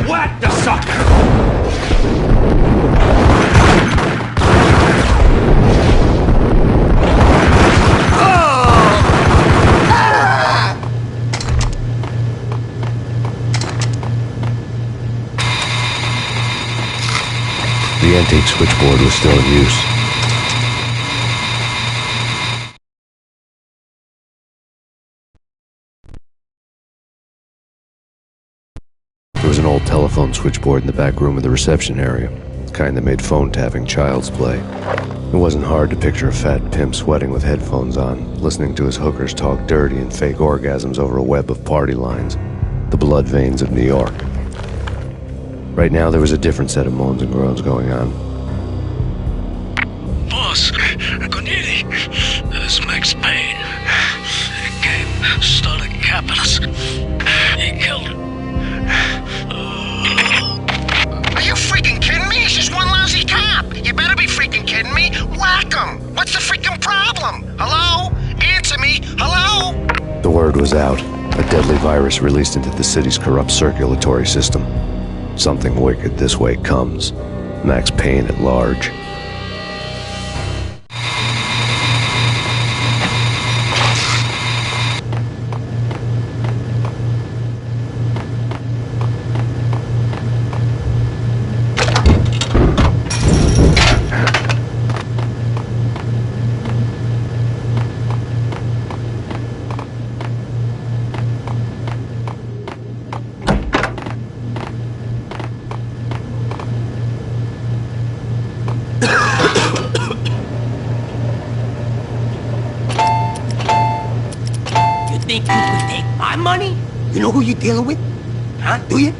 Whack the sucker! The antique switchboard was still in use. There was an old telephone switchboard in the back room of the reception area, the kind that made phone tapping child's play. It wasn't hard to picture a fat pimp sweating with headphones on, listening to his hookers talk dirty and fake orgasms over a web of party lines, the blood veins of New York. Right now, there was a different set of moans and groans going on. Boss, Cornelia, this is Max Payne. He came, started capping us. He killed her. Are you freaking kidding me? It's just one lousy cop. You better be freaking kidding me. Whack him. What's the freaking problem? Hello? Answer me. Hello? The word was out. A deadly virus released into the city's corrupt circulatory system. Something wicked this way comes. Max Payne at large. Think you could take my money? You know who you're dealing with? Huh? Do you?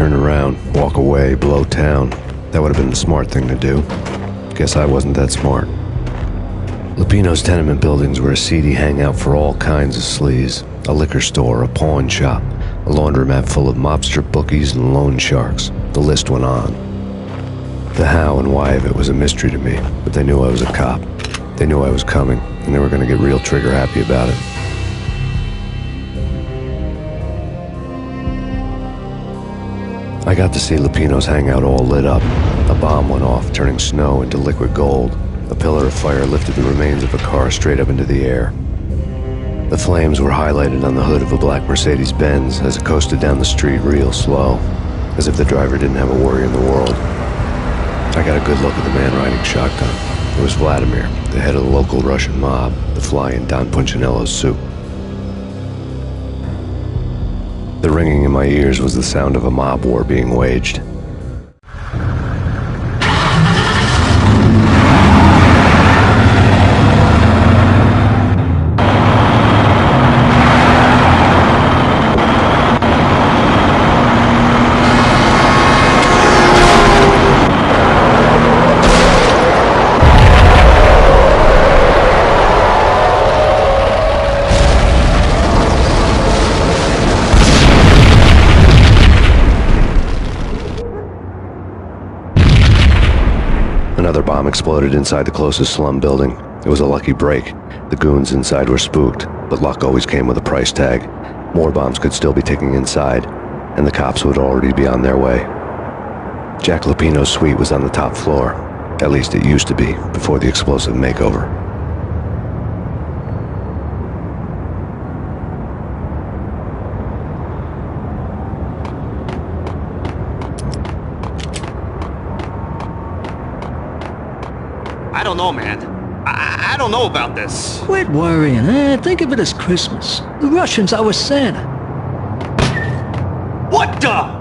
turn around, walk away, blow town. That would have been the smart thing to do. Guess I wasn't that smart. Lupino's tenement buildings were a seedy hangout for all kinds of sleaze. A liquor store, a pawn shop, a laundromat full of mobster bookies and loan sharks. The list went on. The how and why of it was a mystery to me, but they knew I was a cop. They knew I was coming, and they were going to get real trigger happy about it. I got to see Lupino's hangout all lit up. A bomb went off, turning snow into liquid gold. A pillar of fire lifted the remains of a car straight up into the air. The flames were highlighted on the hood of a black Mercedes-Benz as it coasted down the street real slow, as if the driver didn't have a worry in the world. I got a good look at the man riding shotgun. It was Vladimir, the head of the local Russian mob, the fly in Don Punchinello's soup. The ringing in my ears was the sound of a mob war being waged. Another bomb exploded inside the closest slum building. It was a lucky break. The goons inside were spooked, but luck always came with a price tag. More bombs could still be ticking inside, and the cops would already be on their way. Jack Lupino's suite was on the top floor. At least it used to be, before the explosive makeover. I don't know, man. I don't know about this. Quit worrying, eh? Think of it as Christmas. The Russians are with Santa. What the?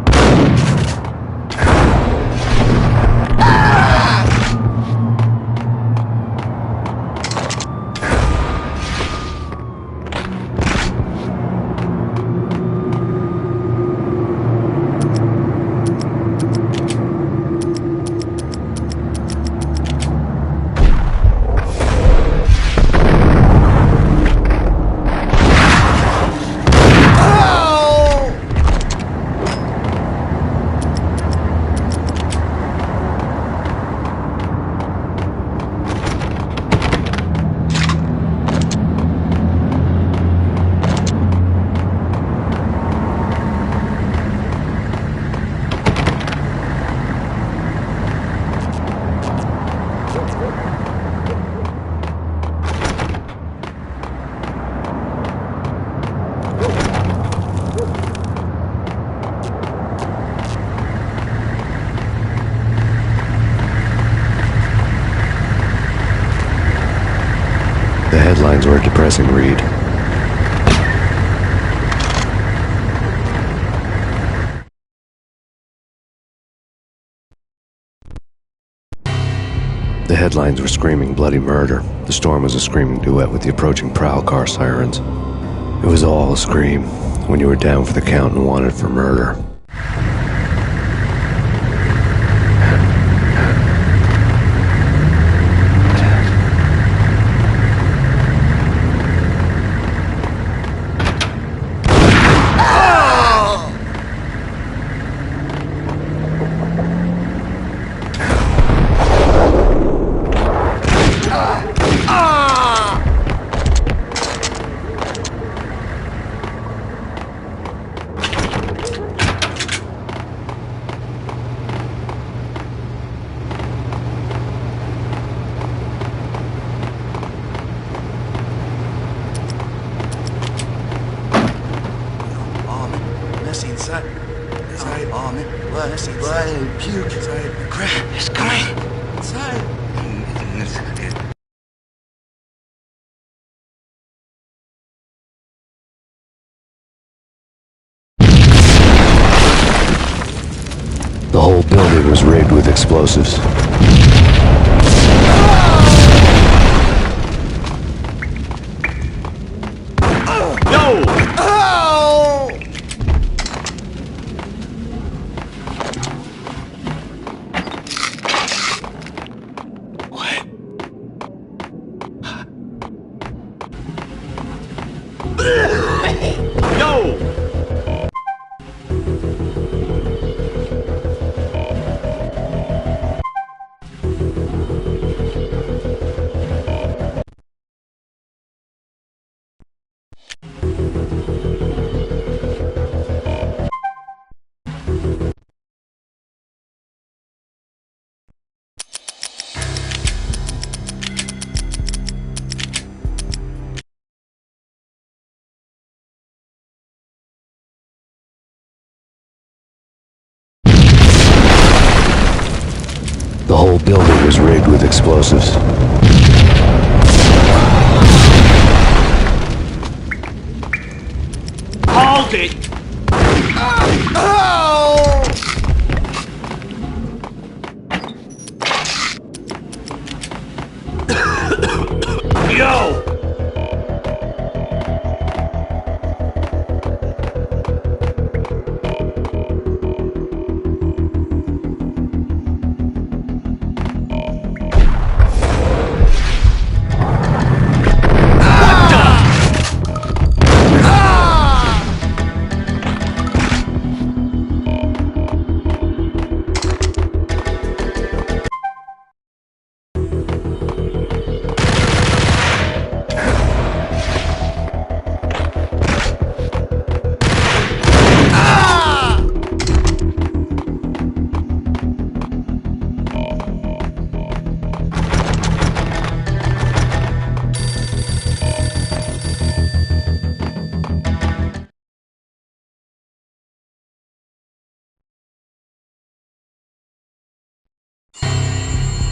The headlines were a depressing read. The headlines were screaming bloody murder. The storm was a screaming duet with the approaching prowl car sirens. It was all a scream when you were down for the count and wanted for murder. Blood and puke. Crap, it's coming. Inside. The whole building was rigged with explosives. No! The whole building was rigged with explosives. Hold it! Yo!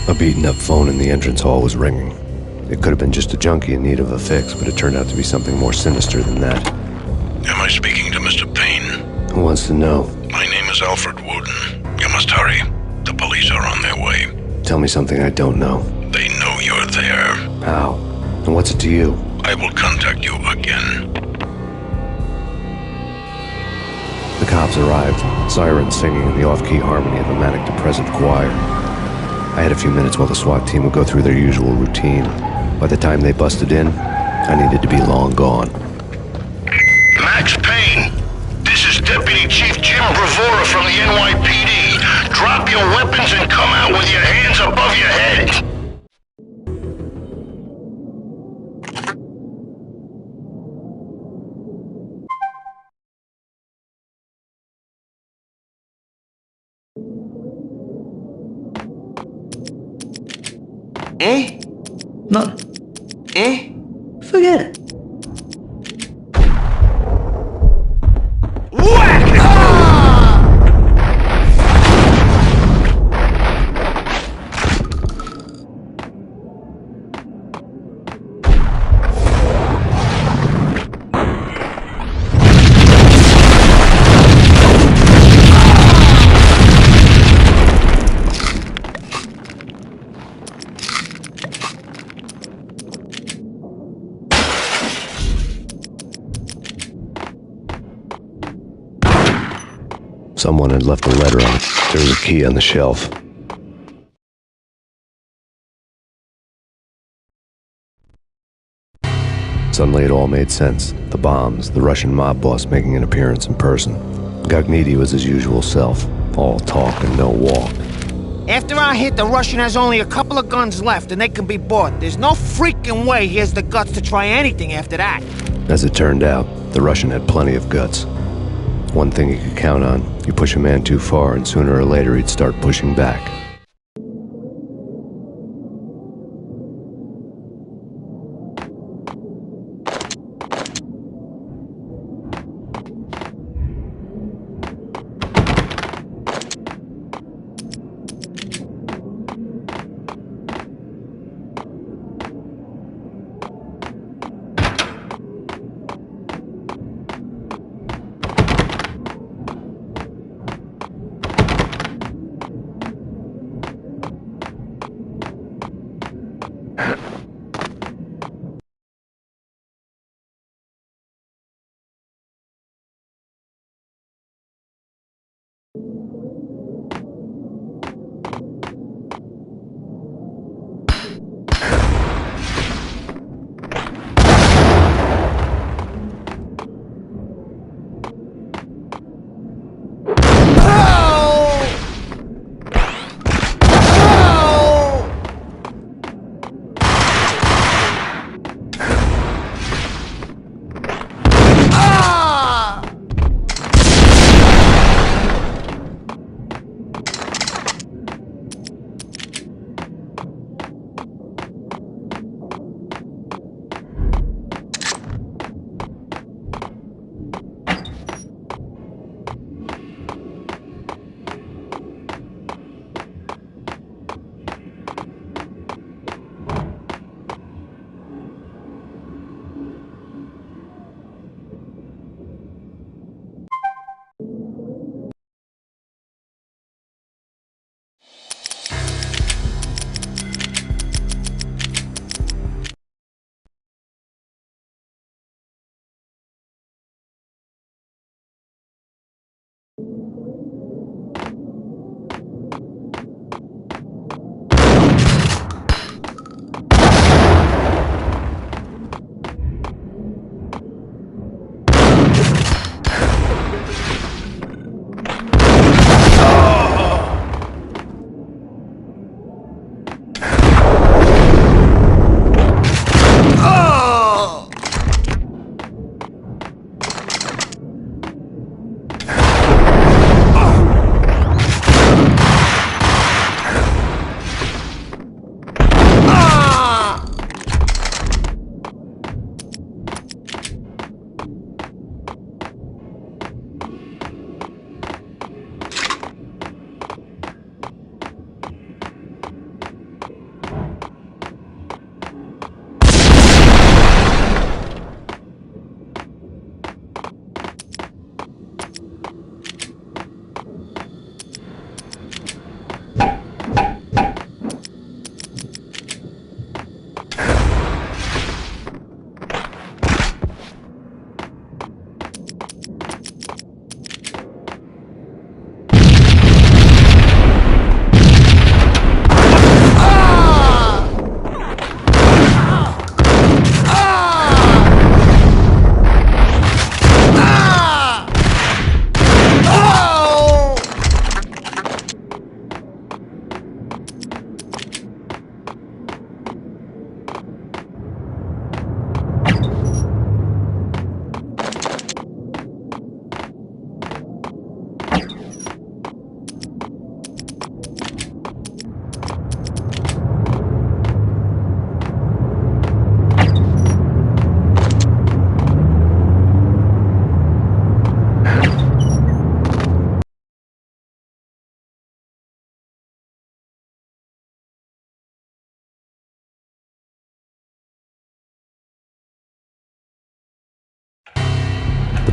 A beaten-up phone in the entrance hall was ringing. It could have been just a junkie in need of a fix, but it turned out to be something more sinister than that. Am I speaking to Mr. Payne? Who wants to know? My name is Alfred Wooden. You must hurry. The police are on their way. Tell me something I don't know. They know you're there. How? And what's it to you? I will contact you again. The cops arrived, sirens singing in the off-key harmony of a manic-depressive choir. I had a few minutes while the SWAT team would go through their usual routine. By the time they busted in, I needed to be long gone. Max Payne, this is Deputy Chief Jim Bravura from the NYPD. Drop your weapons and come out with your hands above your head. Eh? Nothing. Eh? Forget it. Someone had left a letter on it. There was a key on the shelf. Suddenly it all made sense. The bombs, the Russian mob boss making an appearance in person. Gagnidi was his usual self. All talk and no walk. After our hit, the Russian has only a couple of guns left, and they can be bought. There's no freaking way he has the guts to try anything after that. As it turned out, the Russian had plenty of guts. One thing he could count on, you push a man too far and sooner or later he'd start pushing back.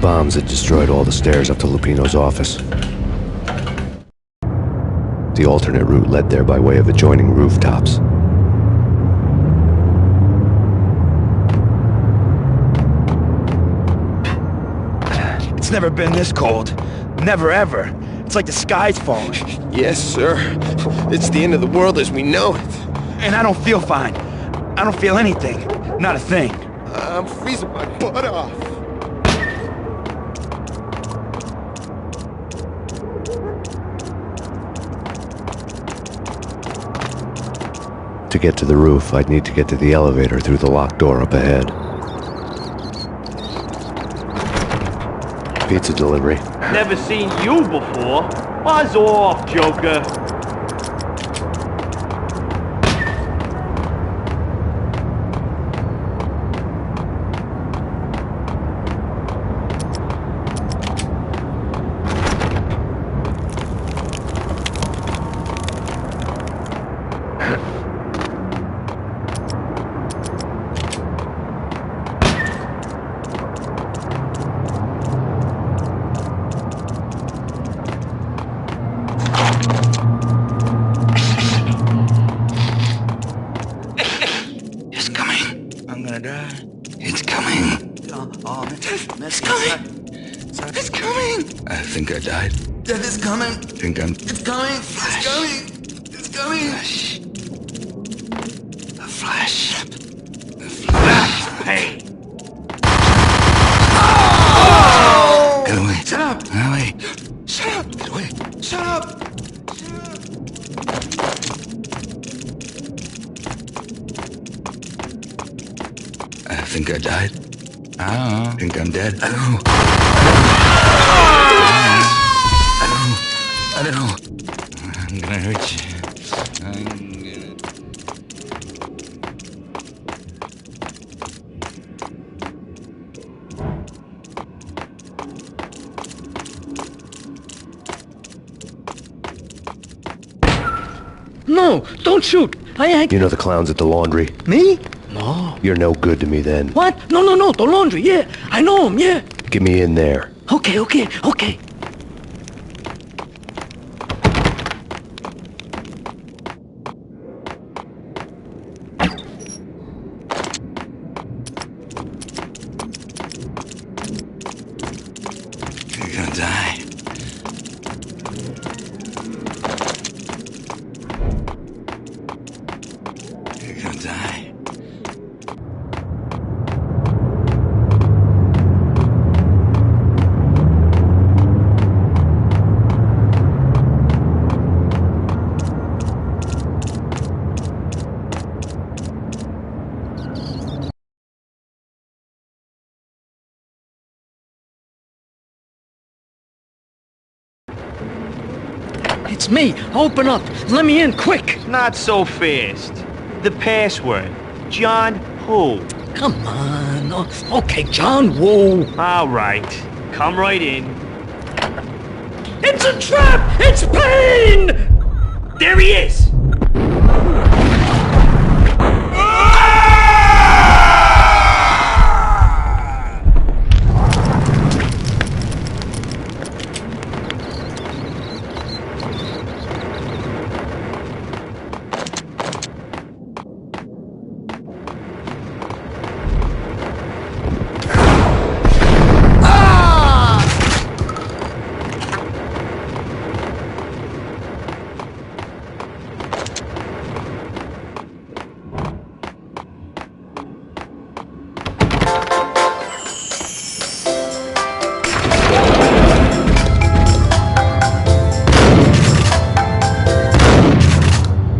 bombs had destroyed all the stairs up to Lupino's office. The alternate route led there by way of adjoining rooftops. It's never been this cold. Never ever. It's like the sky's falling. Yes, sir. It's the end of the world as we know it. And I don't feel fine. I don't feel anything. Not a thing. I'm freezing my butt off. To get to the roof, I'd need to get to the elevator through the locked door up ahead. Pizza delivery. Never seen you before. Buzz off, Joker. It's coming. It's coming. It's coming. I think I died. Death is coming. Think I'm... It's coming. Flash. It's coming. It's coming. Flash. The flash. The flash. Hey. Oh! Get away. Shut up. Get away. Shut up. Get away. Shut up. I think I died. I don't know. I think I'm dead. I don't know. I don't know. I'm gonna hurt you. I'm gonna... No, don't shoot. I ain't... You know the clowns at the laundry? Me? No. You're no good to me then. What? No, the laundry, yeah. I know him, yeah. Get me in there. Okay. You're gonna die. You're gonna die. It's me. Open up. Let me in, quick. Not so fast. The password. John who? Come on. Oh, okay, John Woo. All right. Come right in. It's a trap! It's Payne! There he is!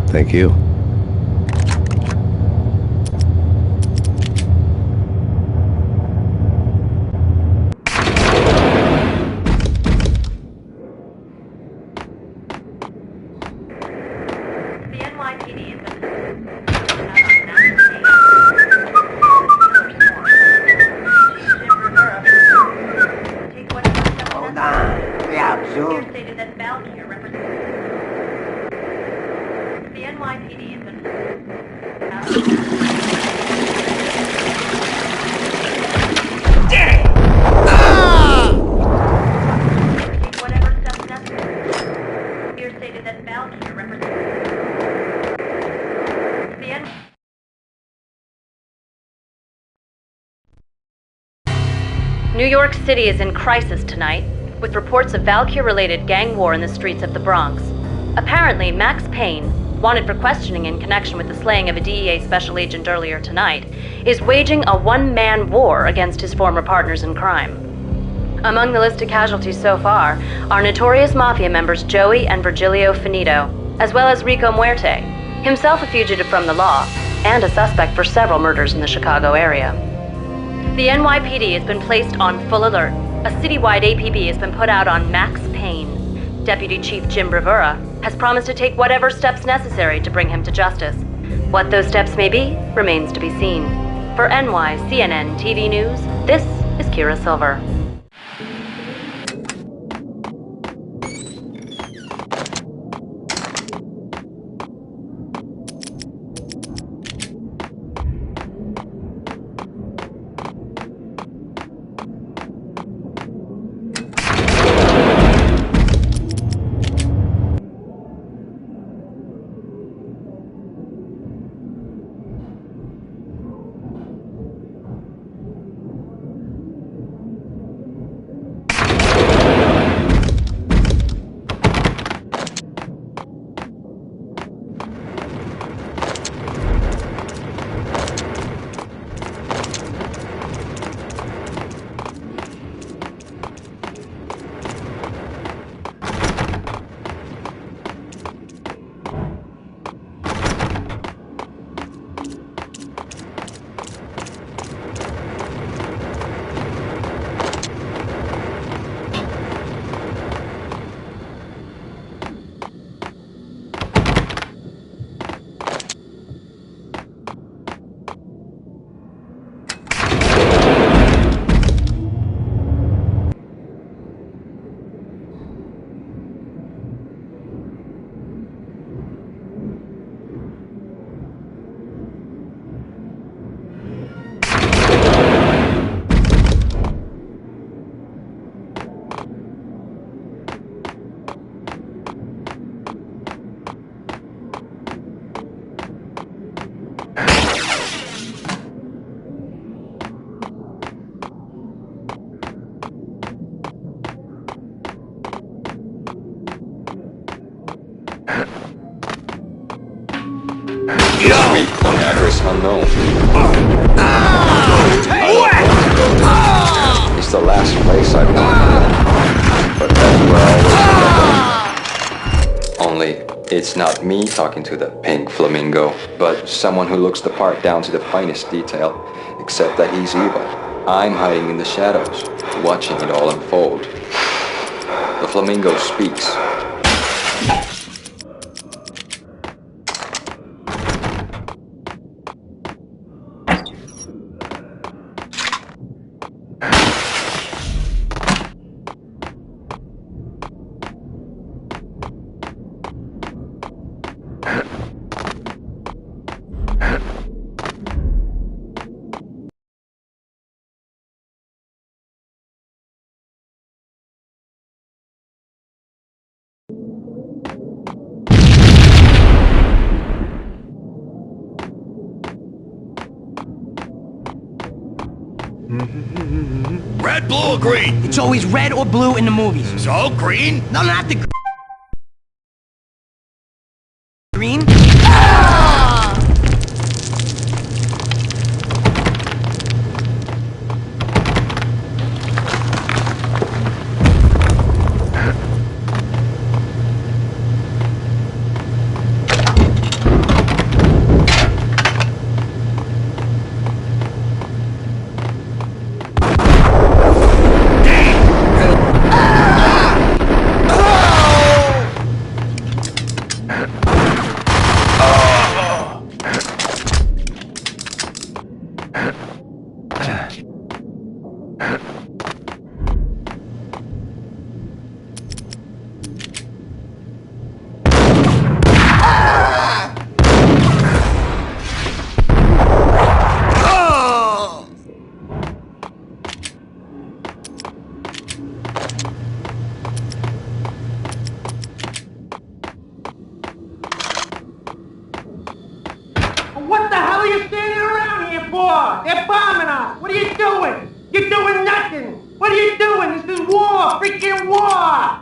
Thank you. The NYPD has been... Hold on. Yeah, sure. Stated that Valkyrie represents... The NYPD has been... Damn! Ah! New York City is in crisis tonight, with reports of Valkyr-related gang war in the streets of the Bronx. Apparently, Max Payne, wanted for questioning in connection with the slaying of a DEA special agent earlier tonight, is waging a one-man war against his former partners in crime. Among the listed casualties so far are notorious mafia members Joey and Virgilio Finito, as well as Rico Muerte, himself a fugitive from the law, and a suspect for several murders in the Chicago area. The NYPD has been placed on full alert. A citywide APB has been put out on Max Payne. Deputy Chief Jim Bravura has promised to take whatever steps necessary to bring him to justice. What those steps may be remains to be seen. For NYCNN TV News, this is Kira Silver. Address unknown. It's the last place I want, but that's where I always remember. Only, it's not me talking to the pink flamingo, but someone who looks the part down to the finest detail, except that he's evil. I'm hiding in the shadows, watching it all unfold. The flamingo speaks. Red, blue, or green? It's always red or blue in the movies. So, green? No, not the green. What the hell are you standing around here for? They're bombing us. What are you doing? You're doing nothing. What are you doing? This is war! Freaking war!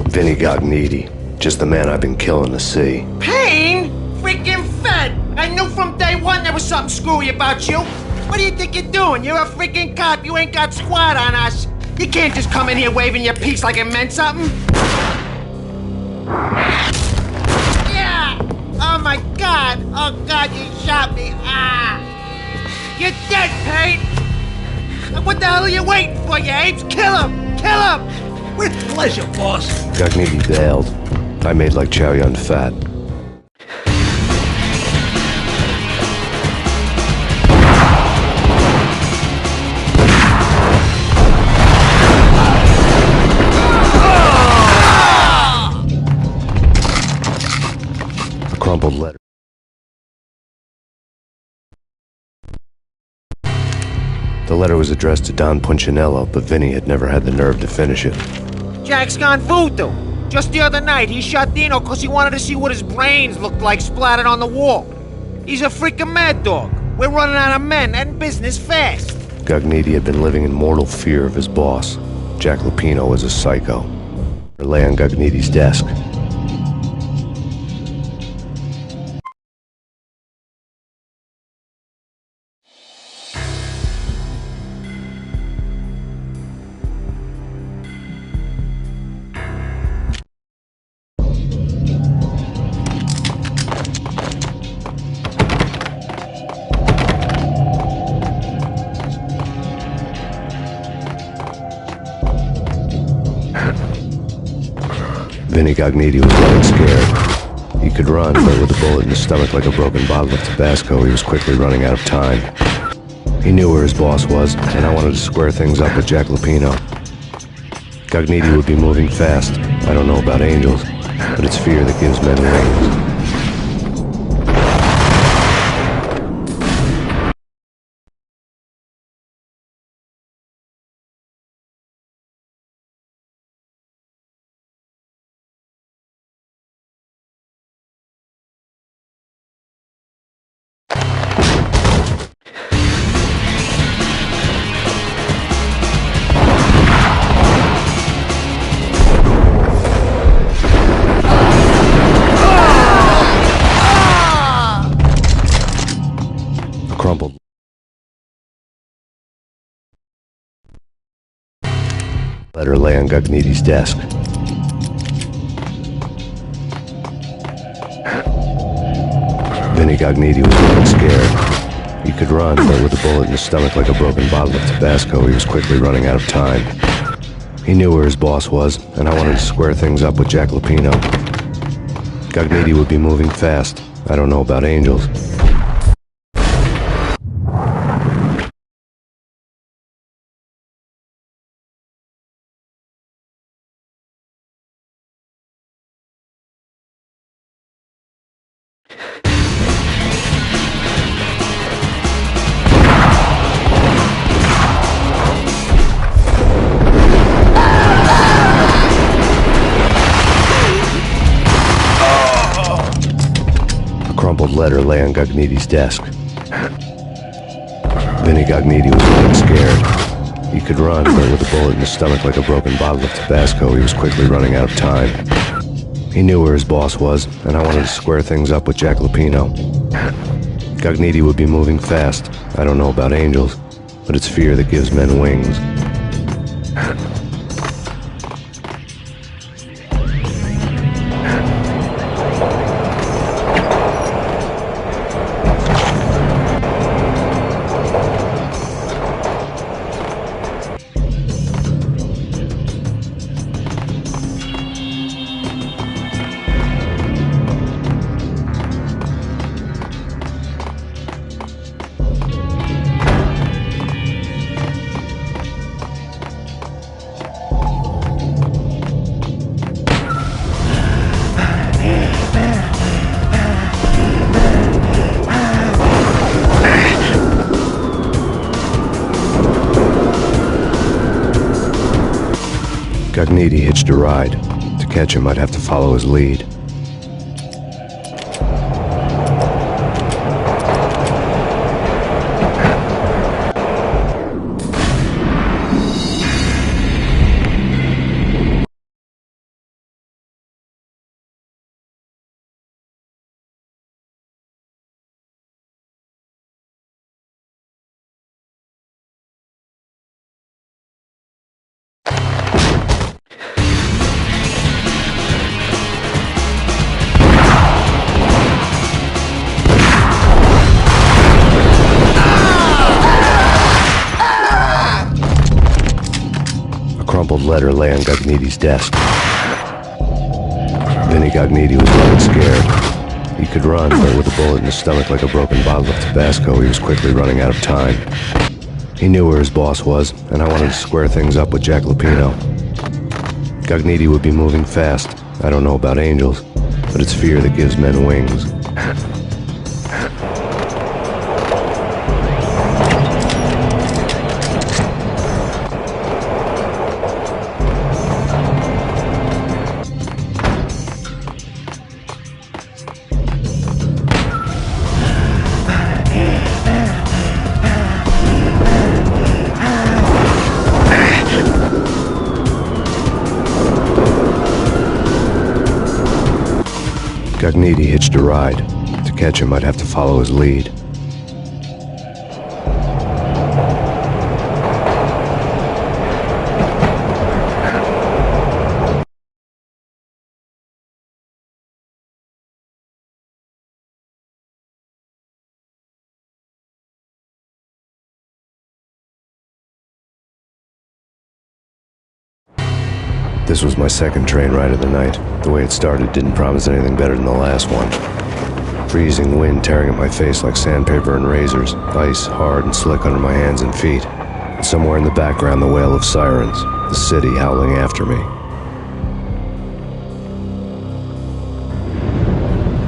Vinny Gognitti, just the man I've been killing to see. Payne? Freaking Fed! I knew from day one there was something screwy about you. What do you think you're doing? You're a freaking cop. You ain't got squat on us. You can't just come in here waving your piece like it meant something. Yeah! Oh my God! Oh God, you shot me! Ah! You're dead, Payne! What the hell are you waiting for, you apes? Kill him! Kill him! With pleasure, boss. Gognitti bailed. I made like Chow Yun Fat. A crumpled letter. The letter was addressed to Don Punchinello, but Vinny had never had the nerve to finish it. Jack's gone voodoo. Just the other night, he shot Dino because he wanted to see what his brains looked like splattered on the wall. He's a freaking mad dog. We're running out of men and business fast. Gognitti had been living in mortal fear of his boss. Jack Lupino was a psycho. It lay on Gognitti's desk. Vinny Gognitti was getting scared. He could run, but with a bullet in his stomach like a broken bottle of Tabasco, he was quickly running out of time. He knew where his boss was, and I wanted to square things up with Jack Lupino. Gognitti would be moving fast. I don't know about angels, but it's fear that gives men wings. Crumpled letter lay on Gognitti's desk. Vinny Gognitti was getting scared. He could run, but with a bullet in his stomach like a broken bottle of Tabasco, he was quickly running out of time. He knew where his boss was, and I wanted to square things up with Jack Lupino. Gognitti would be moving fast. I don't know about angels. Crumpled letter lay on Gognitti's desk. Vinny Gognitti was getting scared. He could run, but with a bullet in his stomach like a broken bottle of Tabasco, he was quickly running out of time. He knew where his boss was, and I wanted to square things up with Jack Lupino. Gognitti would be moving fast. I don't know about angels, but it's fear that gives men wings. Gugnetti hitched a ride. To catch him, I'd have to follow his lead. A crumpled letter lay on Gugnetti's desk. Vinny Gugnetti was running scared. He could run, but with a bullet in his stomach like a broken bottle of Tabasco, he was quickly running out of time. He knew where his boss was, and I wanted to square things up with Jack Lupino. Gugnetti would be moving fast. I don't know about angels, but it's fear that gives men wings. Gugnetti hitched a ride. To catch him, I'd have to follow his lead. This was my second train ride of the night. The way it started didn't promise anything better than the last one. Freezing wind tearing at my face like sandpaper and razors, ice hard and slick under my hands and feet. And somewhere in the background, the wail of sirens, the city howling after me.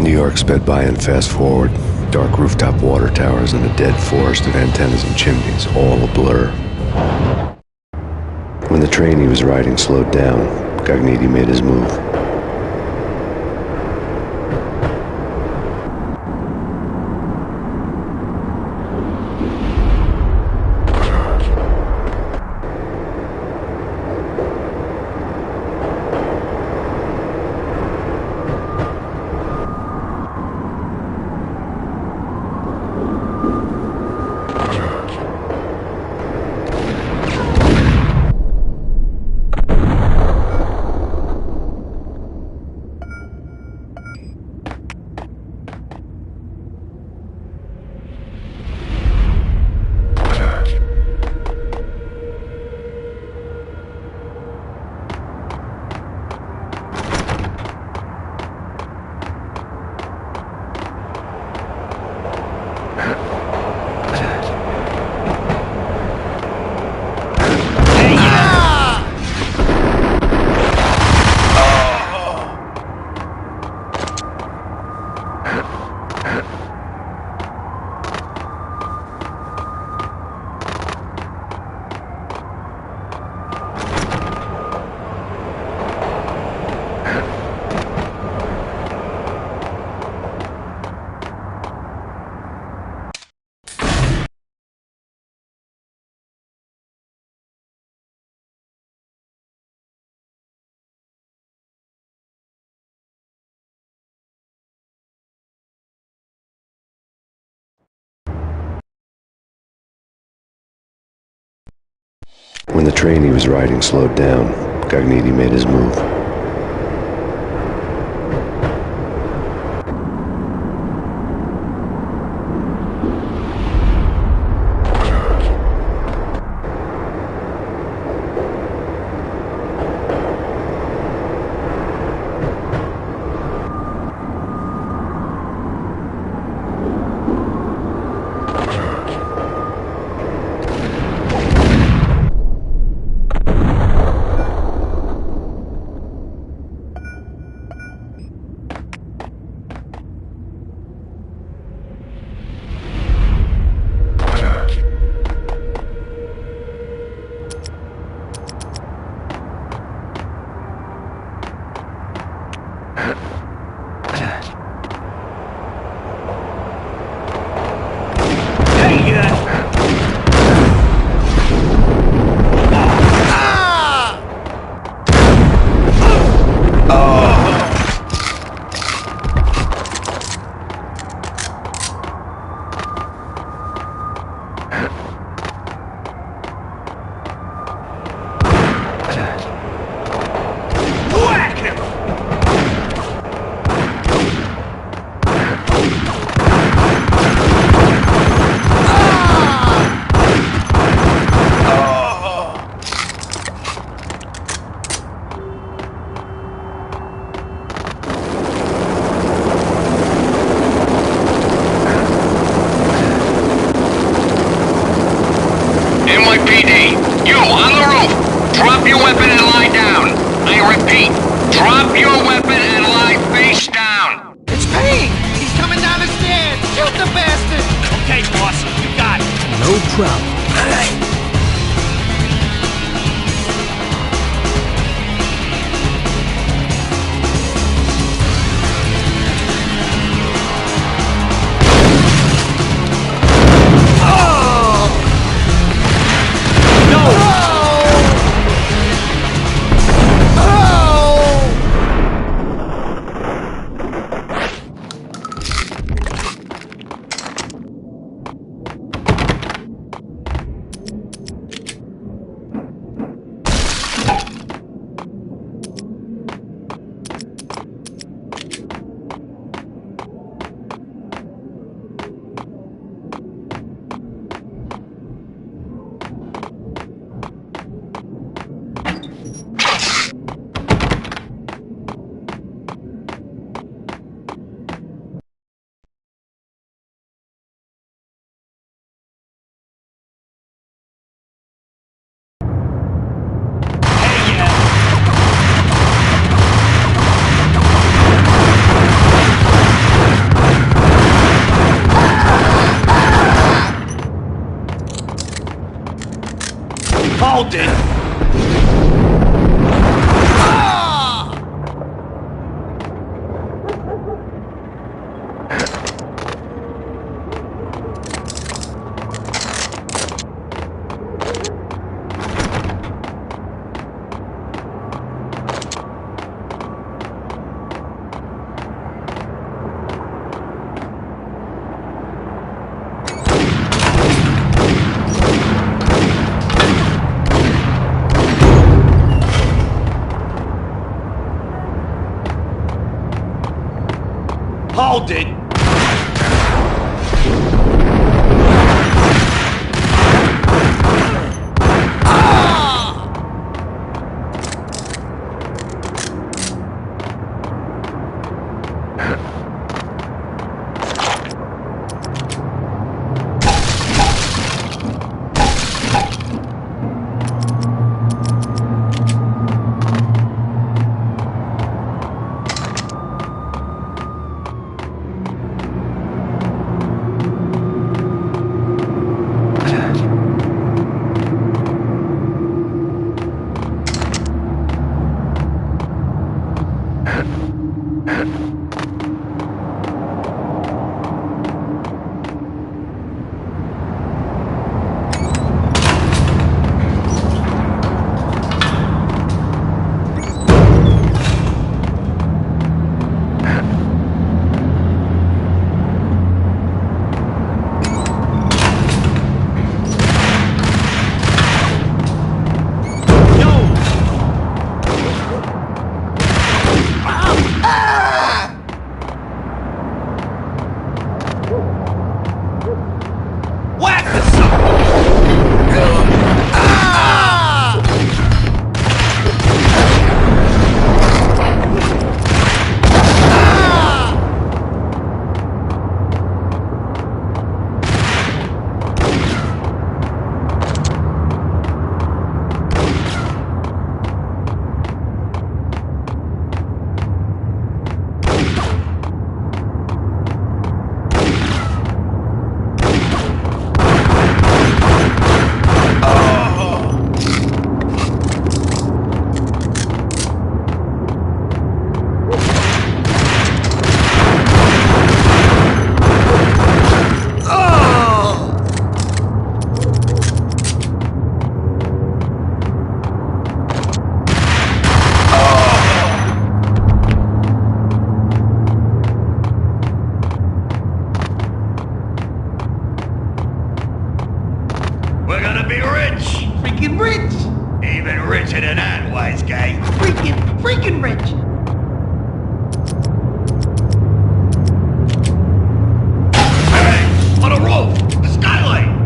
New York sped by in fast forward. Dark rooftop water towers and a dead forest of antennas and chimneys, all a blur. When the train he was riding slowed down, Gugnetti made his move. When the train he was riding slowed down, Gugnetti made his move. NYPD, you on the roof. Drop your weapon and lie down. I repeat, drop your weapon and lie face down. It's Payne! He's coming down the stairs! Shoot the bastard! Okay, boss, you got it. No problem. All right. Hold it! Hold it! Freaking rich! Even richer than that, wise guy. Freaking rich! Hey! On a roof! The skylight!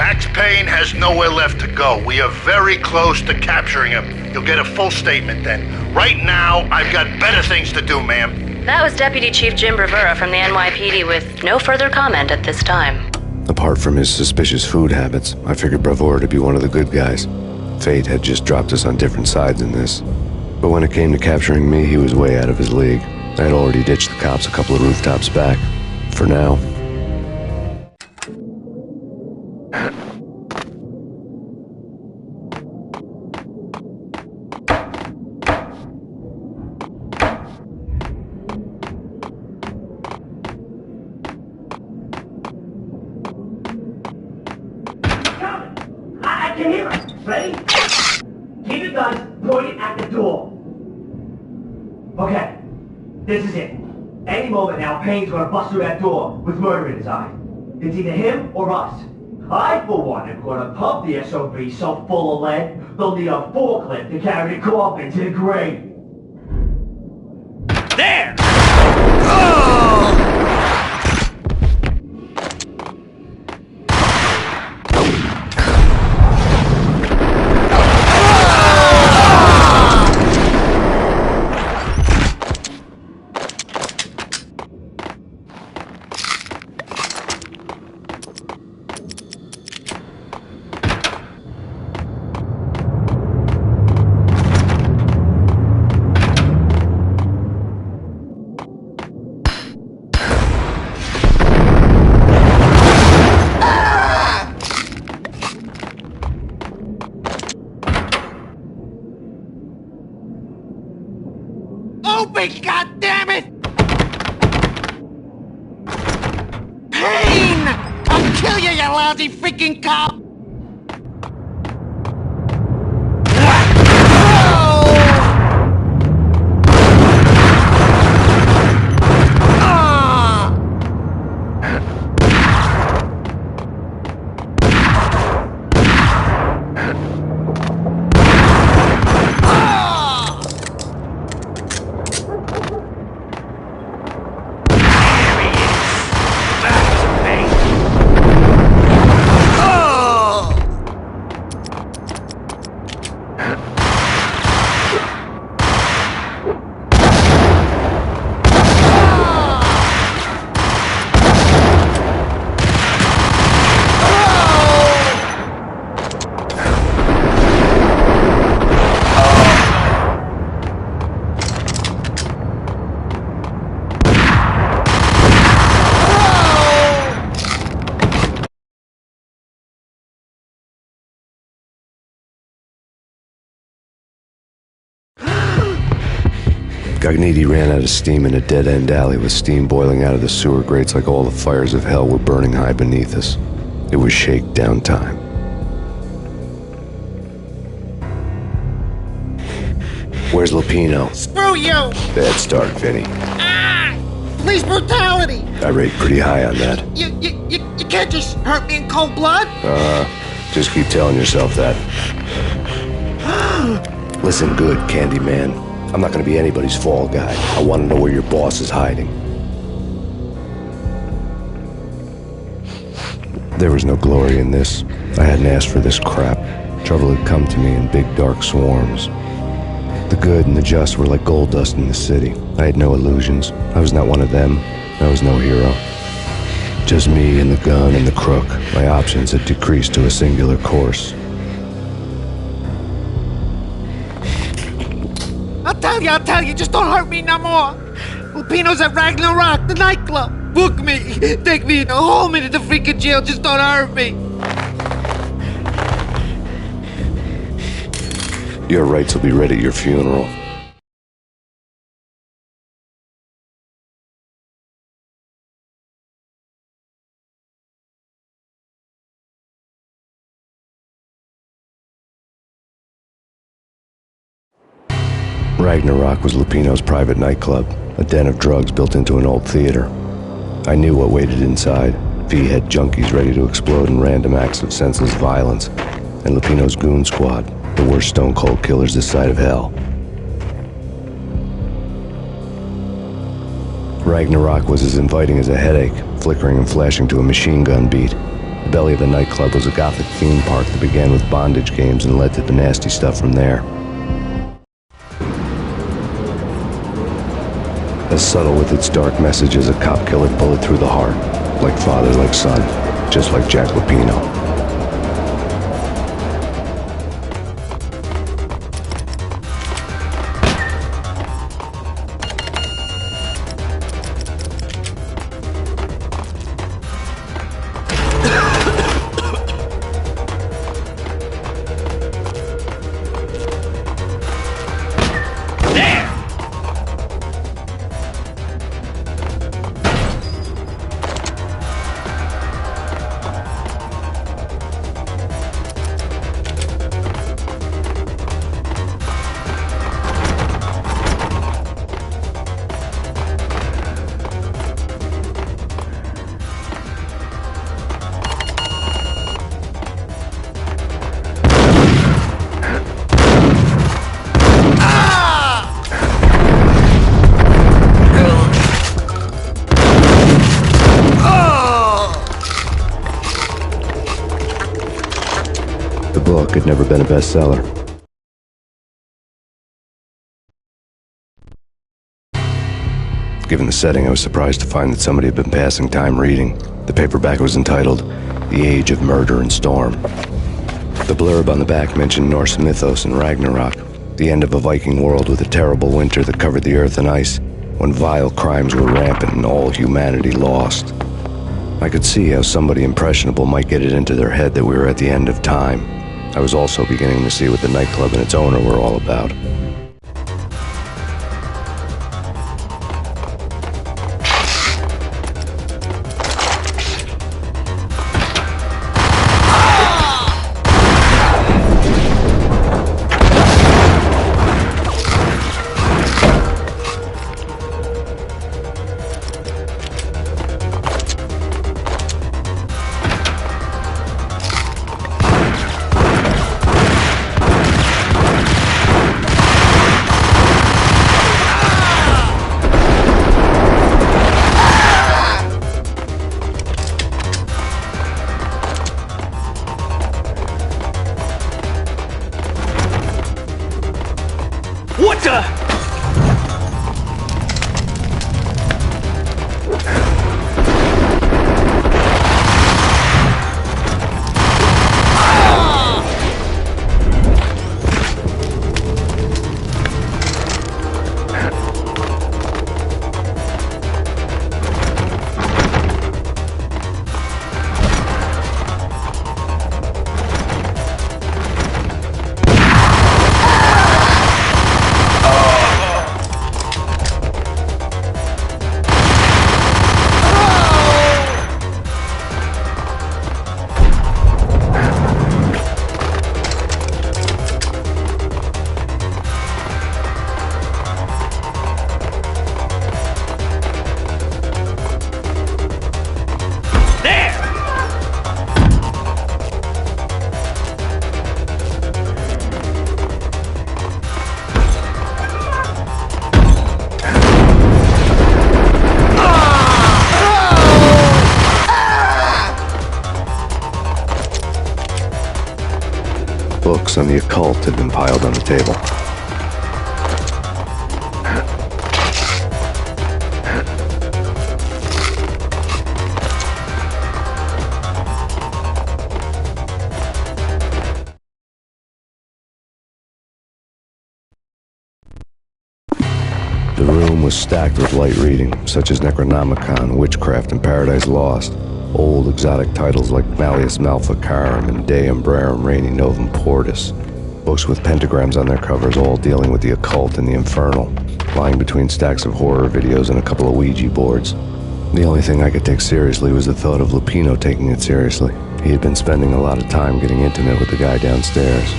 Max Payne has nowhere left to go. We are very close to capturing him. You'll get a full statement then. Right now, I've got better things to do, ma'am. That was Deputy Chief Jim Bravura from the NYPD with no further comment at this time. Apart from his suspicious food habits, I figured Bravura to be one of the good guys. Fate had just dropped us on different sides in this. But when it came to capturing me, he was way out of his league. I had already ditched the cops a couple of rooftops back. For now. I can hear it. Ready? Keep your guns pointed at the door. Okay, this is it. Any moment now, Payne's gonna bust through that door with murder in his eye. It's either him or us. I, for one, am gonna pump the SOB so full of lead, they'll need a forklift to carry the coffin to the grave. There! Open, goddammit! Payne! I'll kill you, you lousy freaking cop! Gognitti ran out of steam in a dead-end alley with steam boiling out of the sewer grates like all the fires of hell were burning high beneath us. It was shakedown time. Where's Lupino? Screw you! Bad start, Vinny. Police brutality! I rate pretty high on that. You can't just hurt me in cold blood? Just keep telling yourself that. Listen good, Candyman. I'm not gonna be anybody's fall guy. I wanna know where your boss is hiding. There was no glory in this. I hadn't asked for this crap. Trouble had come to me in big dark swarms. The good and the just were like gold dust in the city. I had no illusions. I was not one of them. I was no hero. Just me and the gun and the crook. My options had decreased to a singular course. I'll tell you, just don't hurt me no more. Lupino's at Ragnarok, the nightclub. Book me, take me, hold me to the freaking jail, just don't hurt me. Your rights will be read at your funeral. Ragnarok was Lupino's private nightclub, a den of drugs built into an old theater. I knew what waited inside. V-head junkies ready to explode in random acts of senseless violence, and Lupino's goon squad, the worst stone-cold killers this side of hell. Ragnarok was as inviting as a headache, flickering and flashing to a machine gun beat. The belly of the nightclub was a gothic theme park that began with bondage games and led to the nasty stuff from there. As subtle with its dark message as a cop killer bullet through the heart. Like father, like son. Just like Jack Lupino. The book had never been a bestseller. Given the setting, I was surprised to find that somebody had been passing time reading. The paperback was entitled, The Age of Murder and Storm. The blurb on the back mentioned Norse mythos and Ragnarok, the end of a Viking world with a terrible winter that covered the earth in ice, when vile crimes were rampant and all humanity lost. I could see how somebody impressionable might get it into their head that we were at the end of time. I was also beginning to see what the nightclub and its owner were all about. What the? Books on the occult had been piled on the table. The room was stacked with light reading, such as Necronomicon, Witchcraft, and Paradise Lost. Old exotic titles like Malleus Maleficarum and De Umbrarum Reini Novum Portus. Books with pentagrams on their covers, all dealing with the occult and the infernal, lying between stacks of horror videos and a couple of Ouija boards. The only thing I could take seriously was the thought of Lupino taking it seriously. He had been spending a lot of time getting intimate with the guy downstairs.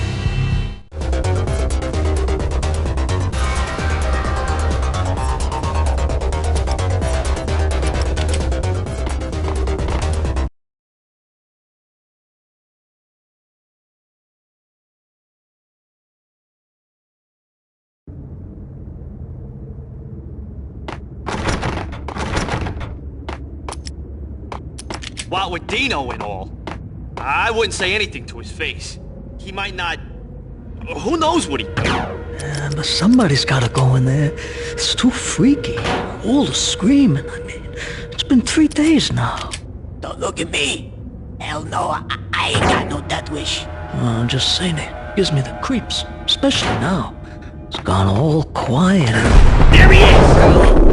What with Dino and all? I wouldn't say anything to his face. He might not... Who knows what he... Yeah, but somebody's gotta go in there. It's too freaky. All the screaming, I mean. It's been 3 days now. Don't look at me. Hell no, I ain't got no death wish. I'm just saying it gives me the creeps, especially now. It's gone all quiet. There he is!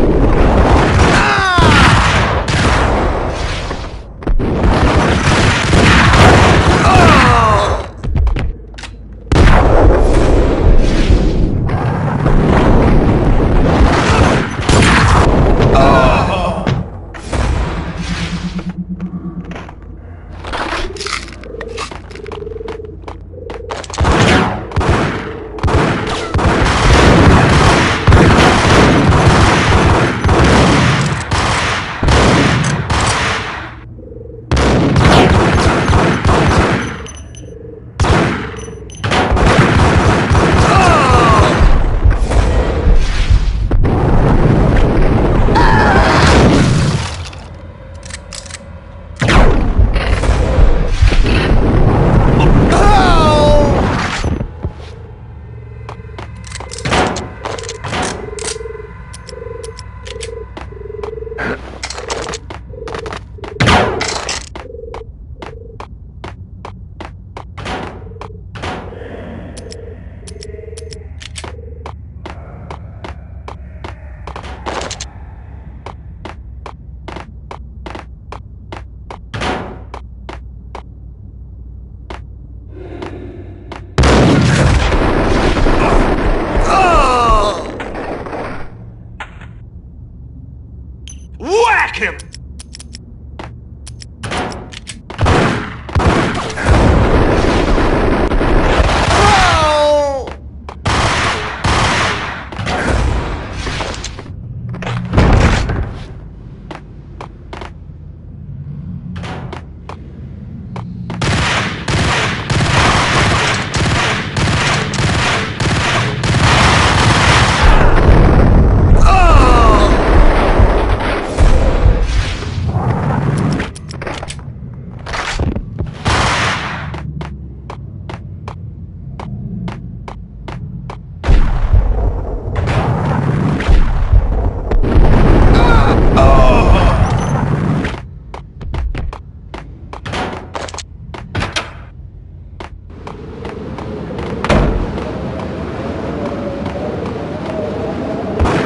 Whack him!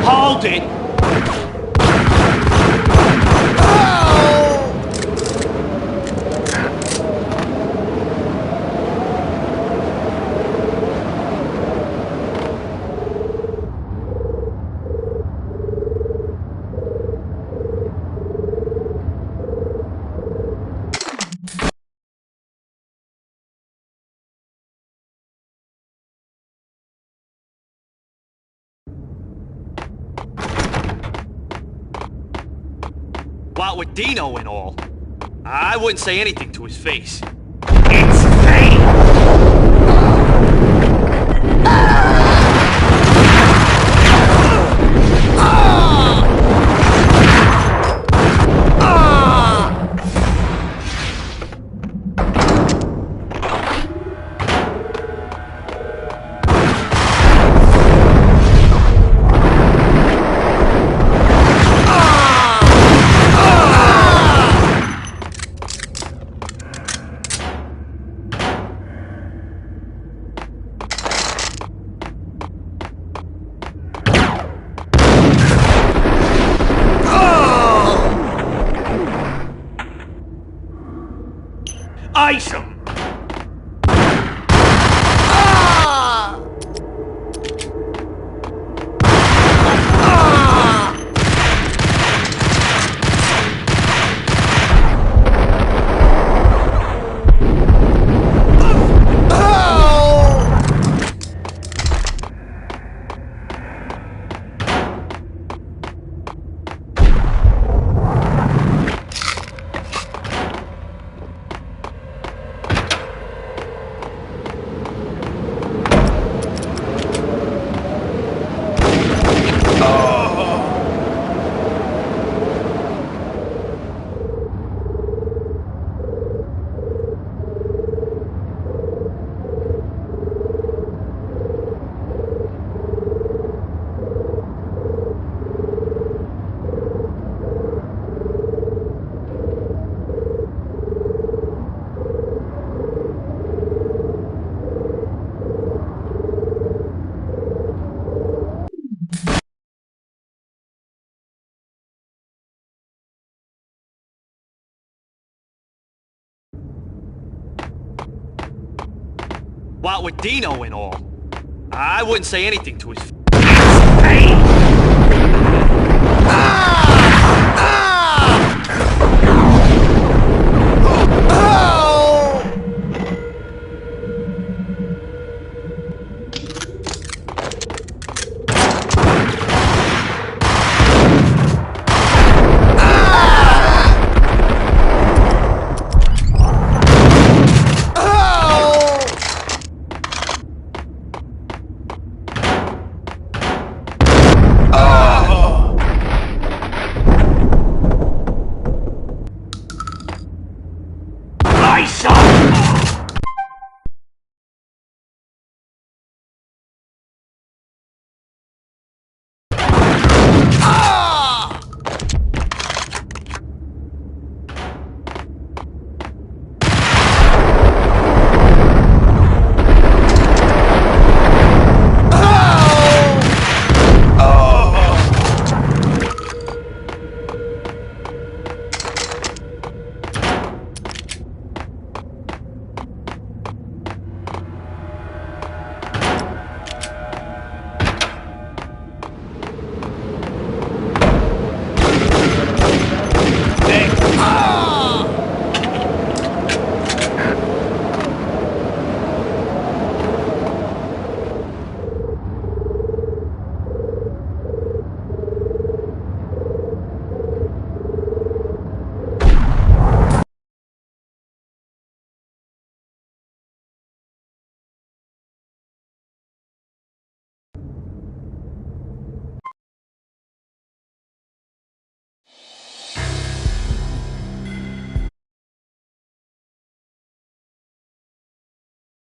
Hold it! What with Dino and all, I wouldn't say anything to his face. It's Payne! Ice him! What with Dino and all, I wouldn't say anything to his face. Ah!